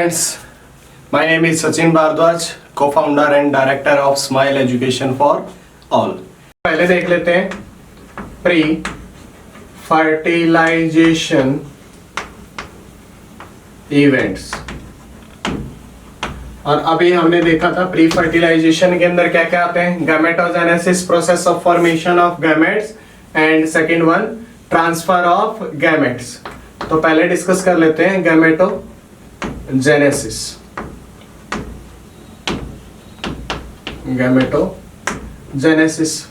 friends, my name is Sachin Bhardwaj, co-founder and director of Smile Education for All. पहले देख लेते हैं pre fertilization events. और अभी हमने देखा था प्री फर्टिलाइजेशन के अंदर क्या क्या आते हैं, gametogenesis, process of formation of gametes, and second one transfer of gametes. तो पहले डिस्कस कर लेते हैं gametogenesis. Gametogenesis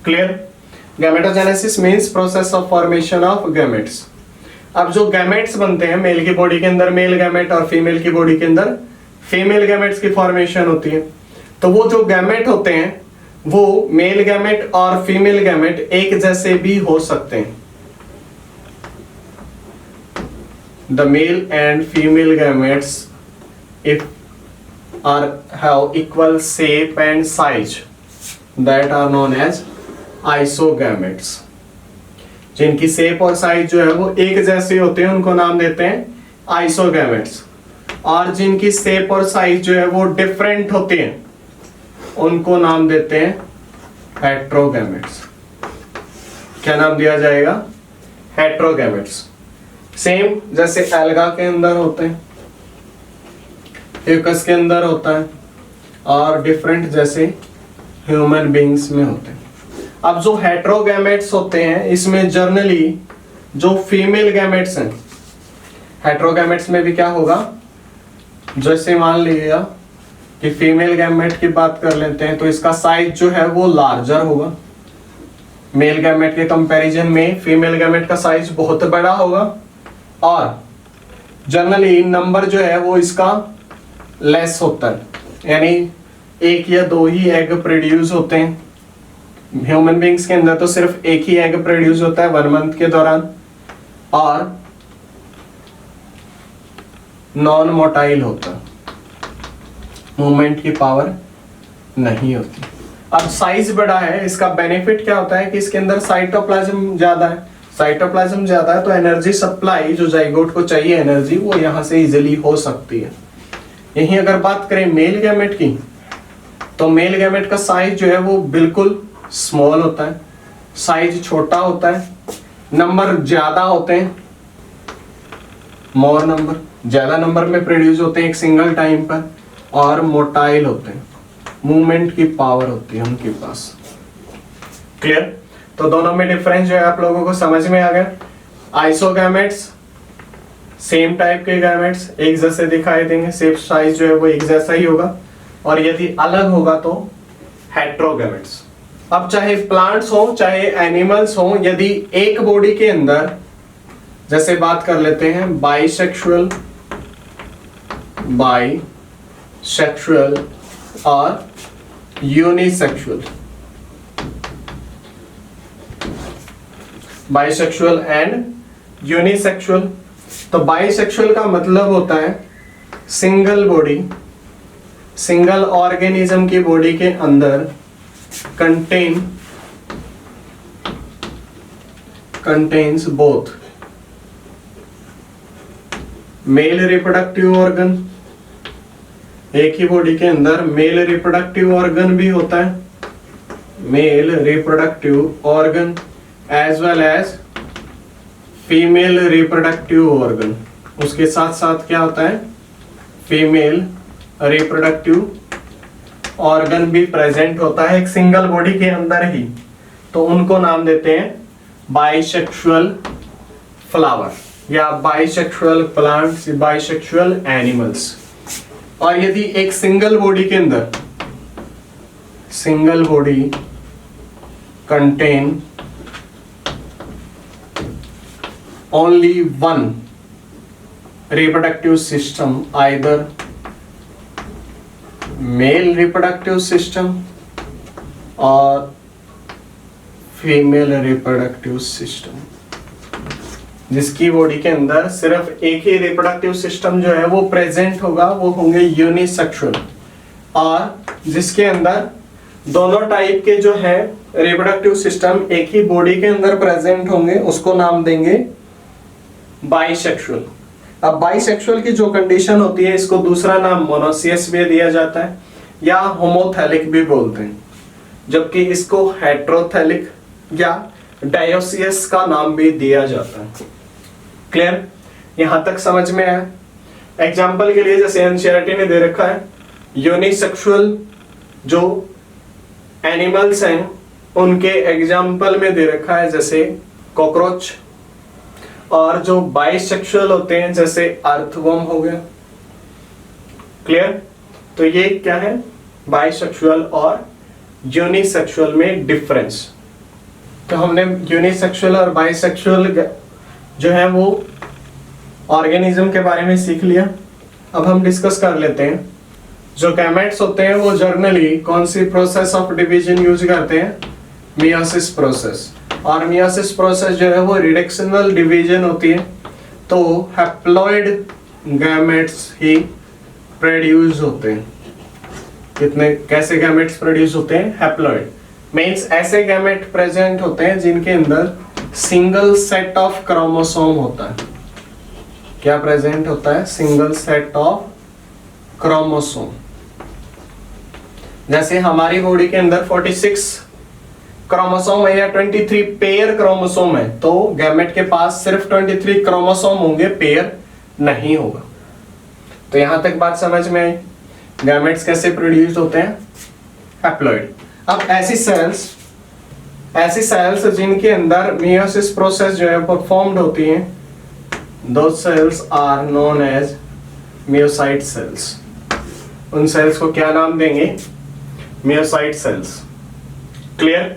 clear? Gametogenesis means process of formation of gametes. अब जो गैमेट्स बनते हैं मेल की बॉडी के अंदर मेल गैमेट और फीमेल की बॉडी के अंदर फीमेल गैमेट्स की फॉर्मेशन होती है। तो वो जो गैमेट होते हैं वो मेल गैमेट और फीमेल गैमेट एक जैसे भी हो सकते हैं। The male and female gametes if are have equal shape and size that are known as isogametes। जिनकी शेप और साइज जो है वो एक जैसे होते हैं उनको नाम देते हैं आइसोगैमेट्स, और जिनकी शेप और साइज जो है वो डिफरेंट होते हैं उनको नाम देते हैं हेट्रोगैमेट्स। क्या नाम दिया जाएगा? हेट्रोगैमेट्स। सेम जैसे एल्गा के अंदर होते हैं, यूकस के अंदर होता है, और डिफरेंट जैसे ह्यूमन बीइंग्स में होते हैं। अब जो हेट्रोगैमेट्स होते हैं इसमें जनरली जो फीमेल गैमेट्स हैं, हेट्रोगैमेट्स में भी क्या होगा, जैसे मान लिया कि फीमेल गैमेट की बात कर लेते हैं तो इसका साइज जो है वो लार्जर होगा। मेल गैमेट के कंपैरिजन में फीमेल गैमेट का साइज बहुत बड़ा होगा, और जनरली नंबर जो है वो इसका लेस होता है, यानी एक या दो ही एग प्रोड्यूस होते हैं। ह्यूमन बीइंग्स के अंदर तो सिर्फ एक ही एग प्रोड्यूस होता है 1 मंथ के दौरान, और नॉन मोटाइल होता है, मूवमेंट की पावर नहीं होती। अब साइज बड़ा है, इसका बेनिफिट क्या होता है कि इसके अंदर साइटोप्लाज्म ज्यादा है। साइटोप्लाज्म ज्यादा है तो एनर्जी सप्लाई जो जाइगोट को चाहिए एनर्जी वो यहां से इजिली हो सकती है। यही अगर बात करें मेल गैमेट की तो मेल गैमेट का साइज जो है वो बिल्कुल स्मॉल होता है, साइज छोटा होता है, नंबर ज्यादा होते हैं, मोर नंबर, ज्यादा नंबर में प्रोड्यूस होते हैं एक सिंगल टाइम पर, और मोटाइल होते हैं, मूवमेंट की पावर होती है उनके पास। क्लियर? तो दोनों में डिफरेंस जो है आप लोगों को समझ में आ गया। आइसोगैमेट्स सेम टाइप के गैमेट्स एक जैसे दिखाई देंगे, शेप साइज जो है वो एक जैसा ही होगा, और यदि अलग होगा तो हेट्रोगैमेट्स। अब चाहे प्लांट्स हो चाहे एनिमल्स हो, यदि एक बॉडी के अंदर जैसे बात कर लेते हैं बाइसेक्सुअल और यूनिसेक्सुअल, बाइसेक्सुअल एंड यूनिसेक्सुअल। तो बाइसेक्सुअल का मतलब होता है सिंगल बॉडी, सिंगल ऑर्गेनिज्म की बॉडी के अंदर contains both male reproductive organ, एक ही बॉडी के अंदर मेल रिप्रोडक्टिव ऑर्गन भी होता है, male reproductive organ, as well as female reproductive organ. उसके साथ साथ क्या होता है, फीमेल रिप्रोडक्टिव ऑर्गन भी प्रेजेंट होता है एक सिंगल बॉडी के अंदर ही। तो उनको नाम देते हैं बाइसेक्सुअल फ्लावर या बाइसेक्सुअल प्लांट्स, बाइसेक्सुअल एनिमल्स। और यदि एक सिंगल बॉडी के अंदर, single body contain only one reproductive system, either male reproductive system or female reproductive system, जिसकी बॉडी के अंदर सिर्फ एक ही रिप्रोडक्टिव सिस्टम जो है वो प्रेजेंट होगा वो होंगे यूनिसेक्सुअल, और जिसके अंदर दोनों टाइप के जो है रिप्रोडक्टिव सिस्टम एक ही बॉडी के अंदर प्रेजेंट होंगे उसको नाम देंगे बाइसेक्सुअल। अब बाइसेक्सुअल की जो कंडीशन होती है इसको दूसरा नाम मोनोसियस भी दिया जाता है या होमोथैलिक भी बोलते हैं, जबकि इसको हेट्रोथैलिक या डायोसियस का नाम भी दिया जाता है। क्लियर? यहां तक समझ में आया? एग्जाम्पल के लिए जैसे एनसीईआरटी ने दे रखा है, यूनिसेक्सुअल जो एनिमल्स हैं उनके एग्जाम्पल में दे रखा है जैसे कॉकरोच, और जो बाइसेक्सुअल होते हैं जैसे अर्थवर्म हो गया। क्लियर? तो ये क्या है बाइसेक्सुअल और यूनिसेक्सुअल में डिफरेंस। तो हमने यूनिसेक्सुअल और बाइसेक्सुअल जो है वो ऑर्गेनिज्म के बारे में सीख लिया। अब हम डिस्कस कर लेते हैं जो गैमेट्स होते हैं वो जर्नली कौन सी प्रोसेस ऑफ डिवीजन यूज करते हैं, मियोसिस प्रोसेस। और मियोसिस प्रोसेस जो है वो रिडक्शनल डिवीजन होती है, तो हैप्लॉइड गैमेट्स ही प्रोड्यूस होते हैं। कितने कैसे गैमेट्स प्रोड्यूस होते हैं? हैप्लॉइड मींस ऐसे गैमेट प्रेजेंट होते हैं जिनके अंदर सिंगल सेट ऑफ क्रोमोसोम होता है। क्या प्रेजेंट होता है? Single set of chromosome. जैसे हमारी बॉडी के अंदर 46 क्रोमोसोम है या 23 पेयर क्रोमोसोम है, तो गैमेट के पास सिर्फ 23 क्रोमोसोम होंगे, पेयर नहीं होगा। तो यहां तक बात समझ में आई? गैमेट्स कैसे प्रोड्यूस होते हैं? हैप्लॉइड। अब ऐसी सेल्स जिनके अंदर मियोसिस प्रोसेस जो है परफॉर्म्ड होती हैं, those cells are known as myocyte cells। उन सेल्स को क्या नाम देंगे? Myocyte cells. क्लियर?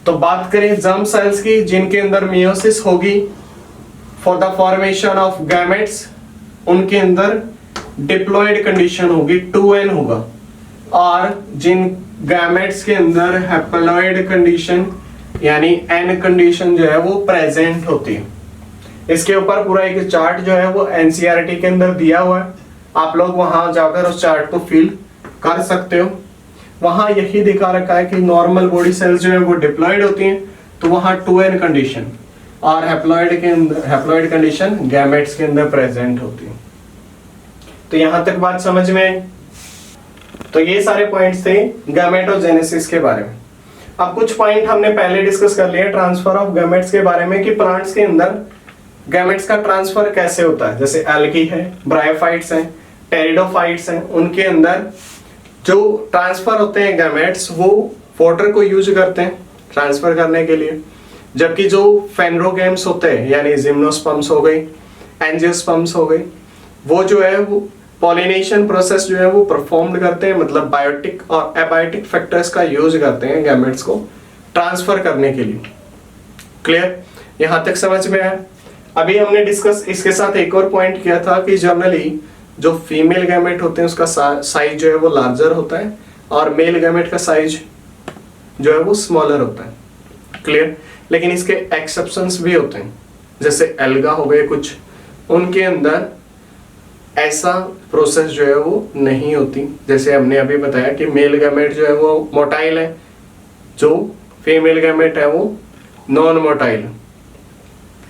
तो बात करें जर्म सेल्स की जिनके अंदर मियोसिस होगी for the formation of gametes, उनके अंदर डिप्लॉइड कंडीशन होगी, 2n होगा। और जिन गैमेट्स के अंदर हैप्लॉइड कंडीशन यानी n कंडीशन जो है वो प्रेजेंट होती है। इसके ऊपर पूरा एक चार्ट जो है वो एनसीईआरटी के अंदर दिया हुआ है, आप लोग वहां जाकर उस चार्ट को फिल कर सकते हो। वहां यही दिखा रखा है कि नॉर्मल बॉडी सेल्स जो है वो डिप्लॉइड होती हैं, तो वहां 2n कंडीशन, और हैप्लॉइड कंडीशन गैमेट्स के अंदर प्रेजेंट होती है। तो यहां तक बात समझ में आई? तो ये सारे पॉइंट्स थे गैमेटोजेनेसिस के बारे में। अब कुछ पॉइंट हमने पहले डिस्कस कर लिए ट्रांसफर ऑफ गैमेट्स के बारे में, कि प्लांट्स के अंदर गैमेट्स का ट्रांसफर कैसे होता है। जैसे एल्गी है, ब्रायोफाइट्स हैं, टेरिडोफाइट्स हैं, उनके अंदर जो ट्रांसफर होते हैं गैमेट्स वो वाटर को यूज करते हैं ट्रांसफर करने के लिए, जबकि जो फेनरोगेम्स होते हैं यानी जिम्नोस्पर्म्स हो गई, एंजियोस्पर्म्स हो गई, वो जो है वो पॉलिनेशन प्रोसेस जो है वो परफॉर्म करते हैं, मतलब बायोटिक और एबायोटिक फैक्टर्स का यूज करते हैं गैमेट्स को ट्रांसफर करने के लिए। क्लियर? यहां तक समझ में आया? अभी हमने डिस्कस इसके साथ एक और पॉइंट किया था कि जनरली जो फीमेल गैमेट होते हैं उसका साइज जो है वो लार्जर होता है और मेल गैमेट का साइज जो है वो स्मॉलर होता है। क्लियर? लेकिन इसके एक्सेप्शंस भी होते हैं, जैसे एल्गा हो गए कुछ, उनके अंदर ऐसा प्रोसेस जो है वो नहीं होती। जैसे हमने अभी बताया कि मेल गैमेट जो है वो मोटाइल है, जो फीमेल गैमेट है वो नॉन मोटाइल।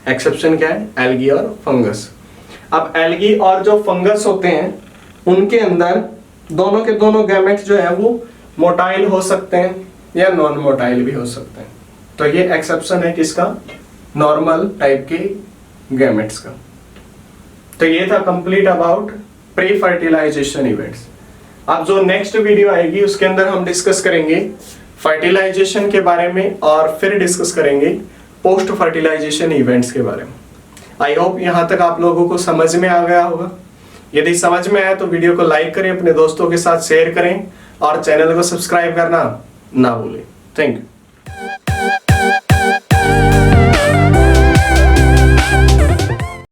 एक्सेप्शन क्या है? एल्गी और फंगस। अब एल्गी और जो फंगस होते हैं उनके अंदर दोनों के दोनों गैमेट्स जो है वो मोटाइल हो सकते हैं या नॉन मोटाइल भी हो सकते हैं। तो ये एक्सेप्शन है किसका? नॉर्मल टाइप के गैमेट्स का। तो ये था complete about pre fertilization events. अब जो नेक्स्ट वीडियो आएगी उसके अंदर हम डिस्कस करेंगे फर्टिलाइजेशन के बारे में और फिर डिस्कस करेंगे पोस्ट फर्टिलाइजेशन इवेंट्स के बारे में। आई होप यहाँ तक आप लोगों को समझ में आ गया होगा। यदि समझ में आया तो वीडियो को लाइक करें, अपने दोस्तों के साथ शेयर करें और चैनल को सब्सक्राइब करना ना भूलें। Thank you.